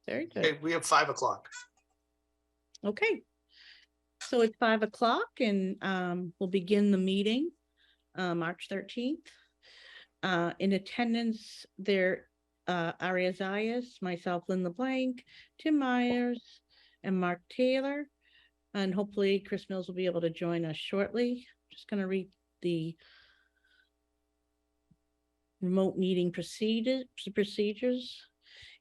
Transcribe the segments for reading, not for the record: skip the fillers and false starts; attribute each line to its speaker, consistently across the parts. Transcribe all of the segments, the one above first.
Speaker 1: Very good.
Speaker 2: Okay, we have 5 o'clock.
Speaker 1: Okay. So it's 5 o'clock and we'll begin the meeting, March 13th. In attendance, there Aria Zayas, myself, Lynn LeBlanc, Tim Myers, and Mark Taylor. And hopefully Chris Mills will be able to join us shortly. Just going to read the remote meeting procedures.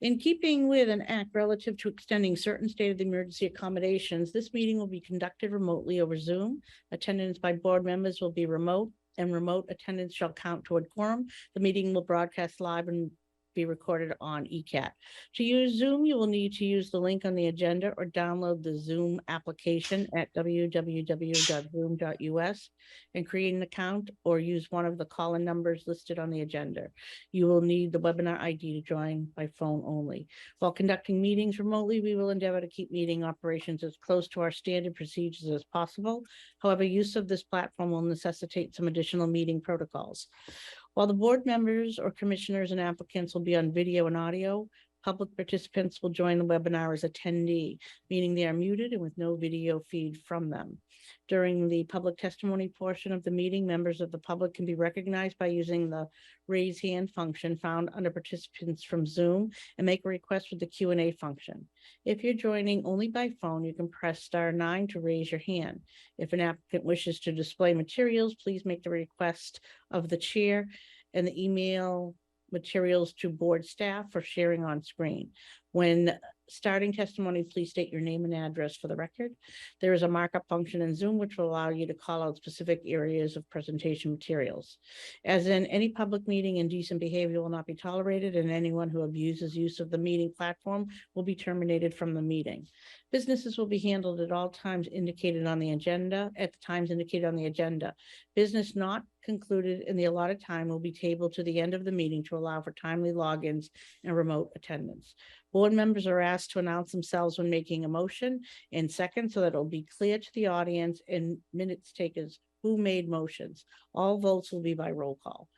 Speaker 1: In keeping with an act relative to extending certain state of the emergency accommodations, this meeting will be conducted remotely over Zoom. Attendance by board members will be remote, and remote attendance shall count toward quorum. The meeting will broadcast live and be recorded on ECAT. To use Zoom, you will need to use the link on the agenda or download the Zoom application at www.zoom.us and create an account, or use one of the call-in numbers listed on the agenda. You will need the webinar ID to join by phone only. While conducting meetings remotely, we will endeavor to keep meeting operations as close to our standard procedures as possible. However, use of this platform will necessitate some additional meeting protocols. While the board members or commissioners and applicants will be on video and audio, public participants will join the webinar as attendee, meaning they are muted and with no video feed from them. During the public testimony portion of the meeting, members of the public can be recognized by using the raise hand function found under participants from Zoom and make a request with the Q&A function. If you're joining only by phone, you can press *9 to raise your hand. If an applicant wishes to display materials, please make the request of the chair and the email materials to board staff for sharing on screen. When starting testimony, please state your name and address for the record. There is a markup function in Zoom which will allow you to call out specific areas of presentation materials. As in any public meeting, indecent behavior will not be tolerated, and anyone who abuses use of the meeting platform will be terminated from the meeting. Businesses will be handled at all times indicated on the agenda, at the times indicated on the agenda. Business not concluded in the allotted time will be tabled to the end of the meeting to allow for timely logins and remote attendance. Board members are asked to announce themselves when making a motion in seconds so that it will be clear to the audience and minutes takers who made motions. All votes will be by roll call.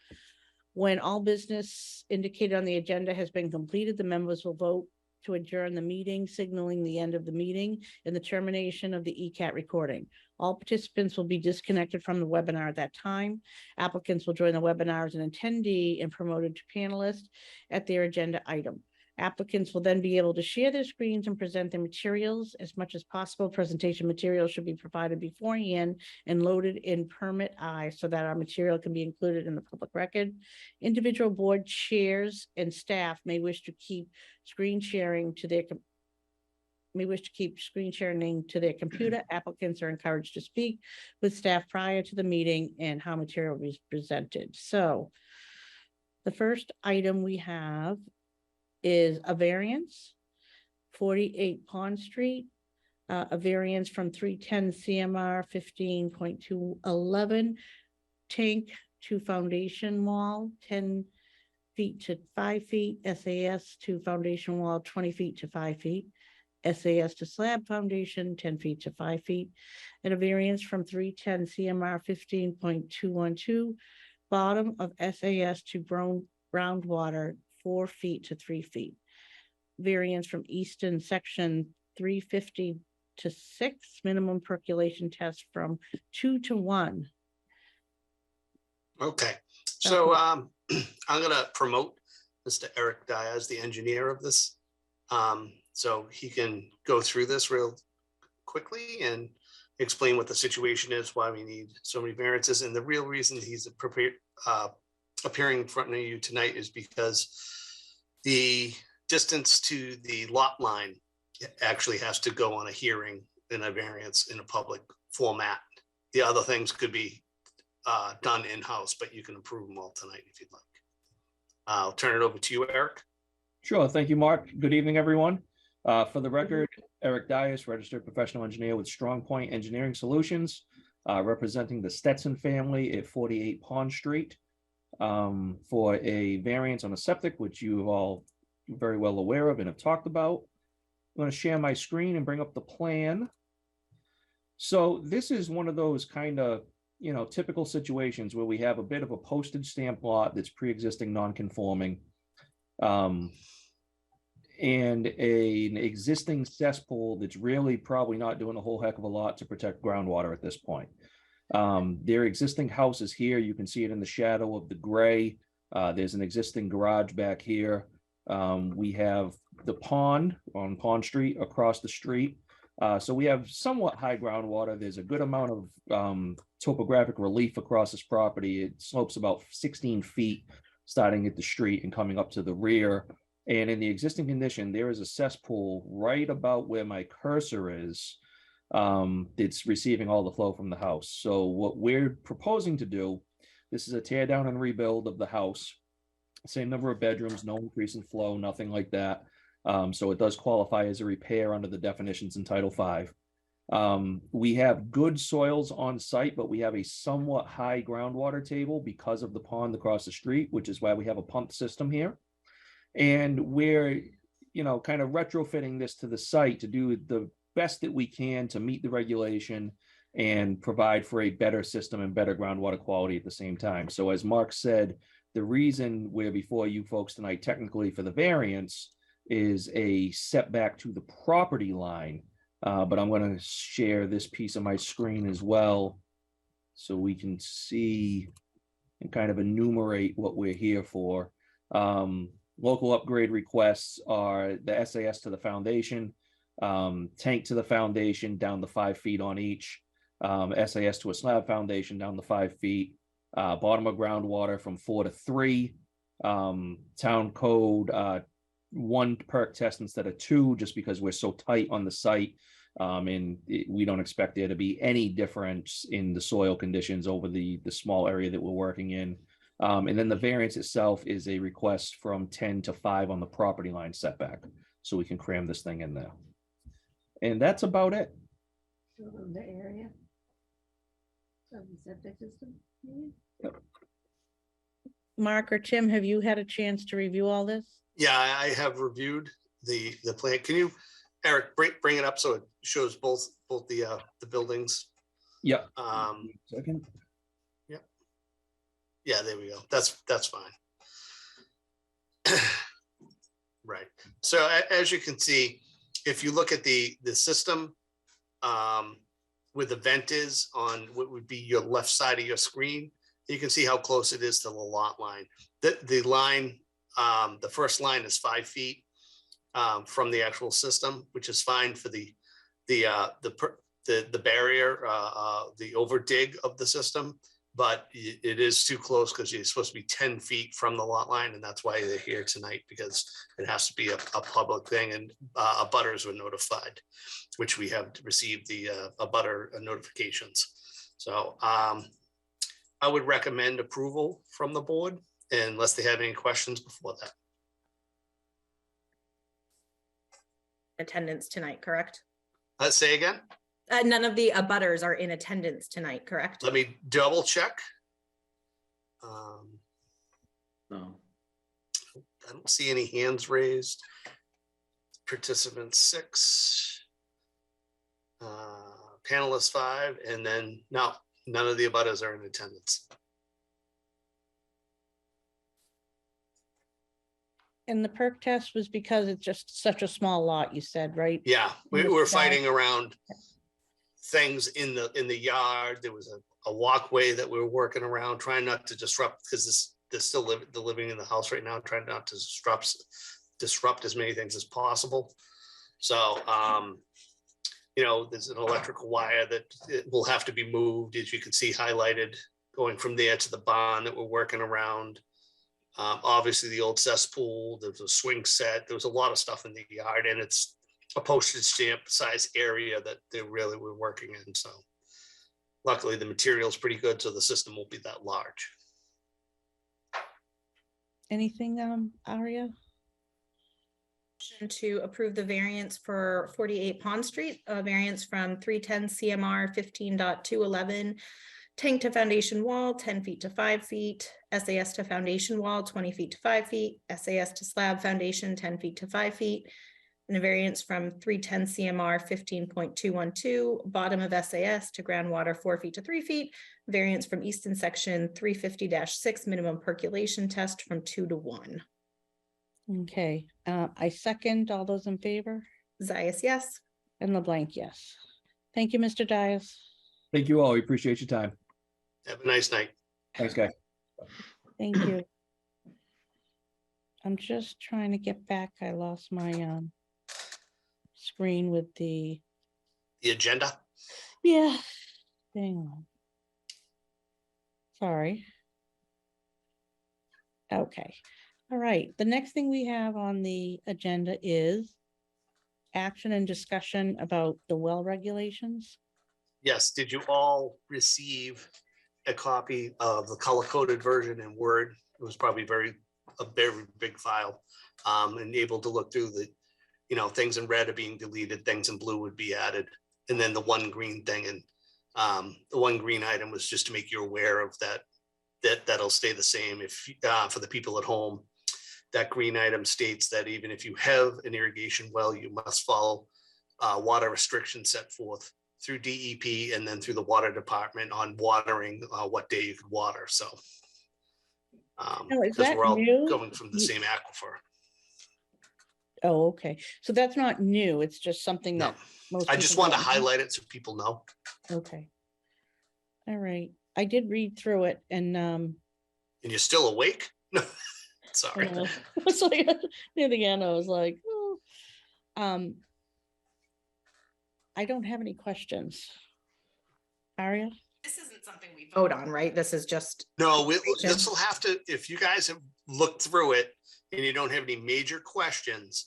Speaker 1: When all business indicated on the agenda has been completed, the members will vote to adjourn the meeting, signaling the end of the meeting and the termination of the ECAT recording. All participants will be disconnected from the webinar at that time. Applicants will join the webinar as an attendee and promoted to panelist at their agenda item. Applicants will then be able to share their screens and present their materials. As much as possible, presentation materials should be provided beforehand and loaded in Permit I so that our material can be included in the public record. Individual board chairs and staff may wish to keep screen sharing to their computer. Applicants are encouraged to speak with staff prior to the meeting and how material is presented. So the first item we have is a variance, 48 Pond Street, a variance from 310 CMR 15.211, tank to foundation wall, 10 feet to 5 feet, SAS to foundation wall, 20 feet to 5 feet, SAS to slab foundation, 10 feet to 5 feet, and a variance from 310 CMR 15.212, bottom of SAS to groundwater, 4 feet to 3 feet. Variance from Easton section 350 to 6, minimum percolation test from 2 to 1.
Speaker 2: Okay, so I'm going to promote Mr. Eric Diaz, the engineer of this, so he can go through this real quickly and explain what the situation is, why we need so many variances, and the real reason he's appearing in front of you tonight is because the distance to the lot line actually has to go on a hearing in a variance in a public format. The other things could be done in-house, but you can approve them all tonight if you'd like. I'll turn it over to you, Eric.
Speaker 3: Sure. Thank you, Mark. Good evening, everyone. For the record, Eric Dias, registered professional engineer with Strong Point Engineering Solutions, representing the Stetson family at 48 Pond Street for a variance on a septic, which you all very well aware of and have talked about. I'm going to share my screen and bring up the plan. So this is one of those kind of, typical situations where we have a bit of a postage stamp lot that's pre-existing non-conforming. and an existing cesspool that's really probably not doing a whole heck of a lot to protect groundwater at this point. Their existing house is here. You can see it in the shadow of the gray. There's an existing garage back here. We have the pond on Pond Street across the street. So we have somewhat high groundwater. There's a good amount of topographic relief across this property. It slopes about 16 feet starting at the street and coming up to the rear. And in the existing condition, there is a cesspool right about where my cursor is. It's receiving all the flow from the house. So what we're proposing to do, this is a tear down and rebuild of the house. Same number of bedrooms, no increase in flow, nothing like that. So it does qualify as a repair under the definitions in Title V. We have good soils on site, but we have a somewhat high groundwater table because of the pond across the street, which is why we have a pump system here. And we're, kind of retrofitting this to the site to do the best that we can to meet the regulation and provide for a better system and better groundwater quality at the same time. So as Mark said, the reason we're before you folks tonight technically for the variance is a setback to the property line. But I'm going to share this piece of my screen as well so we can see and kind of enumerate what we're here for. Local upgrade requests are the SAS to the foundation, tank to the foundation down to 5 feet on each, SAS to a slab foundation down to 5 feet, bottom of groundwater from 4 to 3, town code 1 perk test instead of 2, just because we're so tight on the site. We don't expect there to be any difference in the soil conditions over the small area that we're working in. And then the variance itself is a request from 10 to 5 on the property line setback. So we can cram this thing in there. And that's about it.
Speaker 4: So the area of the septic system.
Speaker 3: Yep.
Speaker 1: Mark or Tim, have you had a chance to review all this?
Speaker 2: Yeah, I have reviewed the plan. Can you, Eric, bring it up so it shows both the buildings?
Speaker 3: Yep.
Speaker 2: Second. Yep. Yeah, there we go. That's fine. Right. So as you can see, if you look at the system, where the vent is on what would be your left side of your screen, you can see how close it is to the lot line. The line, the first line is 5 feet from the actual system, which is fine for the barrier, the over dig of the system, but it is too close because you're supposed to be 10 feet from the lot line, and that's why they're here tonight, because it has to be a public thing, and abutters were notified, which we have received the abutter notifications. So I would recommend approval from the board unless they have any questions before that.
Speaker 5: Attendance tonight, correct?
Speaker 2: Let's say again.
Speaker 5: None of the abutters are in attendance tonight, correct?
Speaker 2: Let me double check.
Speaker 3: No.
Speaker 2: I don't see any hands raised. Participant 6, panelist 5, and then no, none of the abutters are in attendance.
Speaker 1: And the perk test was because it's just such a small lot, you said, right?
Speaker 2: Yeah, we're fighting around things in the yard. There was a walkway that we were working around, trying not to disrupt, because they're still living in the house right now, trying not to disrupt as many things as possible. So, there's an electrical wire that it will have to be moved, as you can see highlighted, going from there to the barn that we're working around. Obviously the old cesspool, there was a swing set, there was a lot of stuff in the yard, and it's a postage stamp size area that they really were working in. So luckily the material is pretty good, so the system won't be that large.
Speaker 1: Anything, Aria?
Speaker 5: To approve the variance for 48 Pond Street, a variance from 310 CMR 15.211, tank to foundation wall 10 feet to 5 feet, SAS to foundation wall 20 feet to 5 feet, SAS to slab foundation 10 feet to 5 feet, and a variance from 310 CMR 15.212, bottom of SAS to groundwater 4 feet to 3 feet, variance from Easton section 350-6, minimum percolation test from 2 to 1.
Speaker 1: Okay, I second. All those in favor?
Speaker 5: Zayas, yes.
Speaker 1: And LeBlanc, yes. Thank you, Mr. Dias.
Speaker 3: Thank you all. We appreciate your time.
Speaker 2: Have a nice night.
Speaker 3: Thanks, guys.
Speaker 1: Thank you. I'm just trying to get back. I lost my screen with the,
Speaker 2: The agenda.
Speaker 1: yeah, hang on. Sorry. Okay, all right. The next thing we have on the agenda is action and discussion about the well regulations.
Speaker 2: Yes, did you all receive a copy of the color-coded version in Word? It was probably a very big file, and able to look through the, things in red are being deleted, things in blue would be added, and then the one green thing, and the one green item was just to make you aware of that'll stay the same. If for the people at home, that green item states that even if you have an irrigation well, you must follow water restrictions set forth through DEP and then through the water department on watering, what day you could water. So
Speaker 1: Now, is
Speaker 2: because
Speaker 1: that
Speaker 2: we're all
Speaker 1: new?
Speaker 2: going from the same aquifer.
Speaker 1: Oh, okay. So that's not new. It's just something
Speaker 2: No,
Speaker 1: that most.
Speaker 2: I just
Speaker 1: people
Speaker 2: wanted to
Speaker 1: don't know?
Speaker 2: highlight it so people know.
Speaker 1: Okay. All right. I did read through it and
Speaker 2: And you're still awake? No, sorry.
Speaker 1: it's like near the end, I was like, oh. I don't have any questions. Aria?
Speaker 5: This isn't something we vote on, right? This is just.
Speaker 2: No, this
Speaker 5: Information.
Speaker 2: will have to, if you guys have looked through it and you don't have any major questions,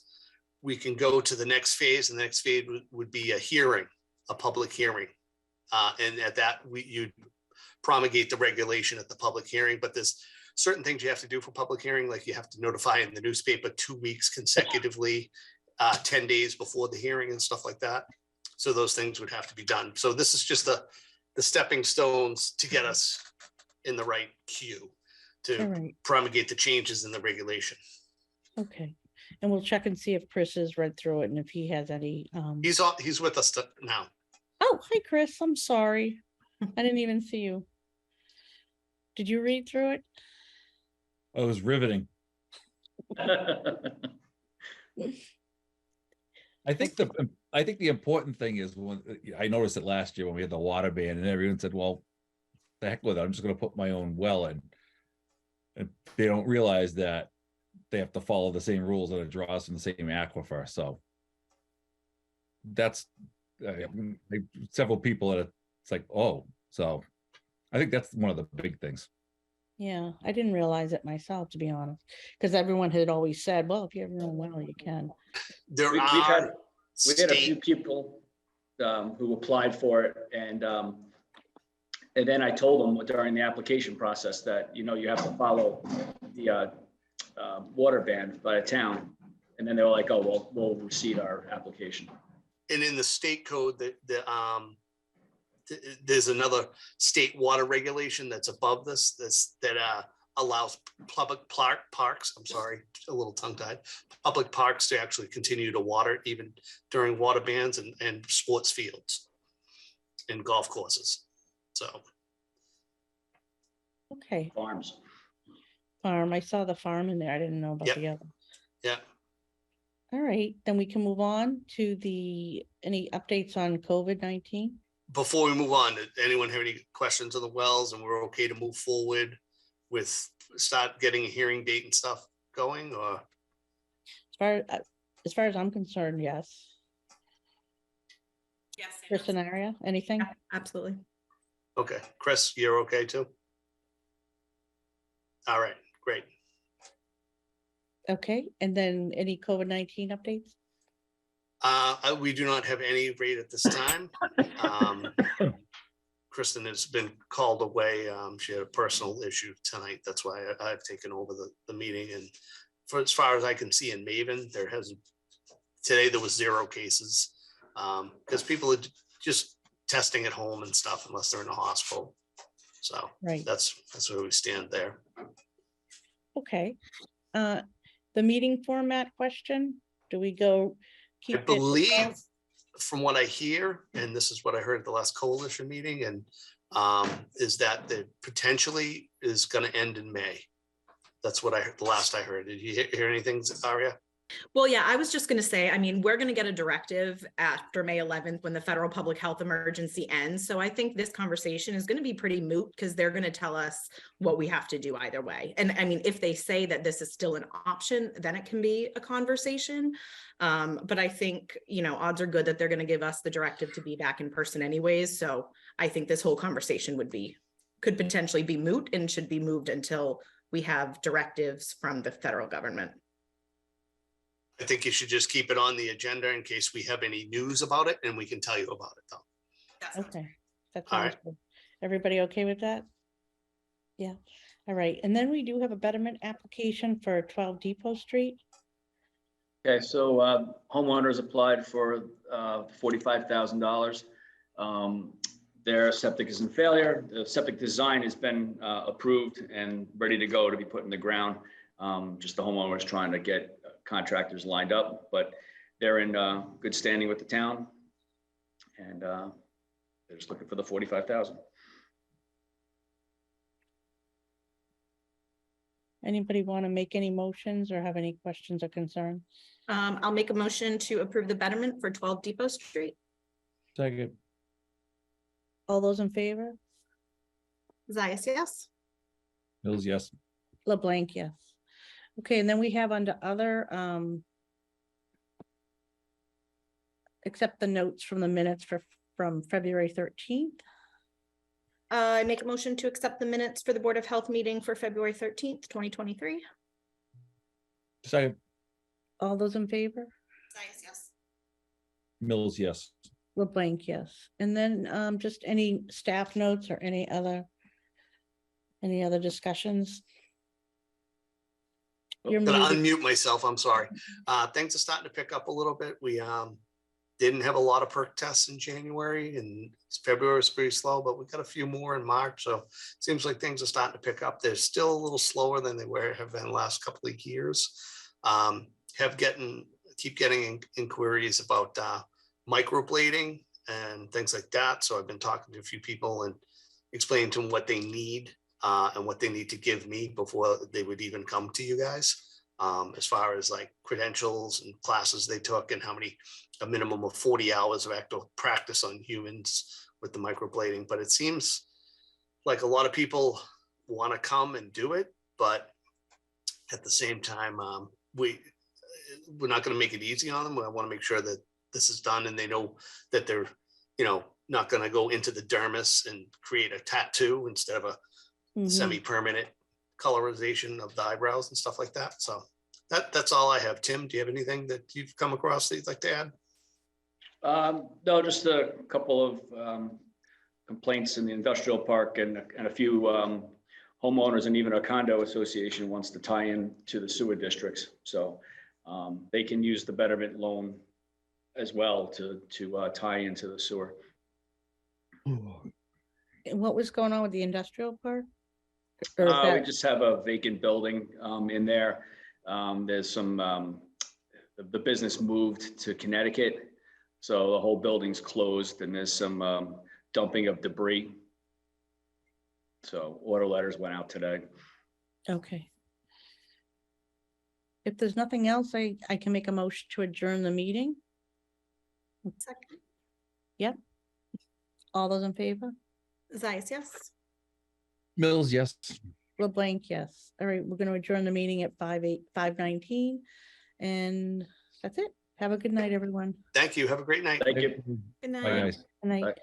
Speaker 2: we can go to the next phase, and the next phase would be a hearing, a public hearing. And at that, you'd promulgate the regulation at the public hearing, but there's certain things you have to do for public hearing, like you have to notify in the newspaper 2 weeks consecutively, 10 days before the hearing and stuff like that. So those things would have to be done. So this is just the stepping stones to get us in the right queue
Speaker 1: All
Speaker 2: to
Speaker 1: right.
Speaker 2: promulgate the changes in the regulation.
Speaker 1: Okay. And we'll check and see if Chris has read through it and if he has any.
Speaker 2: He's with us now.
Speaker 1: Oh, hi, Chris. I'm sorry. I didn't even see you. Did you read through it?
Speaker 6: Oh, it was riveting. I think the important thing is when I noticed it last year when we had the water ban and everyone said, well, the heck with it, I'm just going to put my own well in. And they don't realize that they have to follow the same rules that it draws from the same aquifer. So that's several people that it's like, oh, so I think that's one of the big things.
Speaker 1: Yeah, I didn't realize it myself, to be honest, because everyone had always said, well, if you have your own well, you can.
Speaker 2: There
Speaker 7: We've
Speaker 2: are
Speaker 7: had a few
Speaker 2: state,
Speaker 7: people who applied for it, and then I told them during the application process that, you have to follow the water ban by a town. And then they were like, oh, well, we'll receive our application.
Speaker 2: and in the state code there's another state water regulation that's above this that allows public parks, I'm sorry, a little tongue-tied, public parks to actually continue to water even during water bans and sports fields and golf courses. So
Speaker 1: Okay,
Speaker 7: Farms.
Speaker 1: farm. I saw the farm in there. I didn't know about
Speaker 2: Yep.
Speaker 1: the other.
Speaker 2: yeah,
Speaker 1: All right, then we can move on to any updates on COVID-19?
Speaker 2: before we move on, did anyone have any questions on the wells, and we're okay to move forward with start getting a hearing date and stuff going, or?
Speaker 1: As far as I'm concerned, yes.
Speaker 5: Yes.
Speaker 1: Chris and Aria, anything?
Speaker 5: Yeah, absolutely.
Speaker 2: Okay, Chris, you're okay too? All right, great.
Speaker 1: Okay, and then any COVID-19 updates?
Speaker 2: We do not have any rate at this time. Kristen has been called away. She had a personal issue tonight. That's why I've taken over the meeting. And for as far as I can see in Maven, today there was 0 cases. Because people are just testing at home and stuff unless they're in a hospital. So
Speaker 1: Right,
Speaker 2: that's where we stand there.
Speaker 1: okay. The meeting format question, do we go?
Speaker 2: I
Speaker 1: keep it-
Speaker 2: believe from what I hear, and this is what I heard at the last coalition meeting, and is that the potentially is going to end in May. That's what the last I heard. Did you hear anything, Aria?
Speaker 5: Well, yeah, I was just going to say, I mean, we're going to get a directive after May 11th when the federal public health emergency ends. So I think this conversation is going to be pretty moot because they're going to tell us what we have to do either way. And I mean, if they say that this is still an option, then it can be a conversation. But I think, you know, odds are good that they're going to give us the directive to be back in person anyways. So I think this whole conversation could potentially be moot and should be moved until we have directives from the federal government.
Speaker 2: I think you should just keep it on the agenda in case we have any news about it, and we can tell you about it though.
Speaker 1: Okay, that
Speaker 2: All
Speaker 1: sounds
Speaker 2: right.
Speaker 1: good. Everybody okay with that? Yeah, all right. And then we do have a betterment application for 12 Depot Street.
Speaker 7: Okay, so homeowners applied for $45,000. Their septic is in failure. The septic design has been approved and ready to go to be put in the ground. Just the homeowner is trying to get contractors lined up, but they're in good standing with the town, and they're just looking for the 45,000.
Speaker 1: Anybody want to make any motions or have any questions or concerns?
Speaker 5: I'll make a motion to approve the betterment for 12 Depot Street.
Speaker 6: Second.
Speaker 1: All those in favor?
Speaker 5: Zayas, yes.
Speaker 6: Mills, yes.
Speaker 1: LeBlanc, yes. Okay, and then we have under other, accept the notes from the minutes from February 13th.
Speaker 5: I make a motion to accept the minutes for the Board of Health meeting for February 13th, 2023.
Speaker 6: Second.
Speaker 1: All those in favor?
Speaker 5: Zayas, yes.
Speaker 6: Mills, yes.
Speaker 1: LeBlanc, yes. And then just any staff notes or any other discussions? You're
Speaker 2: I'm gonna
Speaker 1: muted.
Speaker 2: unmute myself, I'm sorry. Things are starting to pick up a little bit. We didn't have a lot of perk tests in January, and February was pretty slow, but we got a few more in March. So it seems like things are starting to pick up. They're still a little slower than they have been the last couple of years. Keep getting inquiries about microblading and things like that. So I've been talking to a few people and explaining to them what they need and what they need to give me before they would even come to you guys. As far as like credentials and classes they took and a minimum of 40 hours of actual practice on humans with the microblading. But it seems like a lot of people want to come and do it, but at the same time, we're not going to make it easy on them. I want to make sure that this is done and they know that they're, not going to go into the dermis and create a tattoo instead of a
Speaker 1: Mhm.
Speaker 2: semi-permanent colorization of the eyebrows and stuff like that. So that's all I have. Tim, do you have anything that you've come across that you'd like to add?
Speaker 7: No, just a couple of complaints in the industrial park and a few homeowners and even a condo association wants to tie in to the sewer districts. So they can use the betterment loan as well to tie into the sewer.
Speaker 1: And what was going on with the industrial park? Or is
Speaker 7: We
Speaker 1: that-
Speaker 7: just have a vacant building in there. There's some, the business moved to Connecticut. So the whole building's closed and there's some dumping of debris. So order letters went out today.
Speaker 1: Okay. If there's nothing else, I can make a motion to adjourn the meeting.
Speaker 5: Second.
Speaker 1: All those in favor?
Speaker 5: Zayas, yes.
Speaker 6: Mills, yes.
Speaker 1: LeBlanc, yes. All right, we're going to adjourn the meeting at 5:19. And that's it. Have a good night, everyone.
Speaker 2: Thank you. Have a great night.
Speaker 7: Thank you.
Speaker 5: Good
Speaker 6: Bye,
Speaker 5: night.
Speaker 6: guys.
Speaker 1: Good night.
Speaker 7: Bye.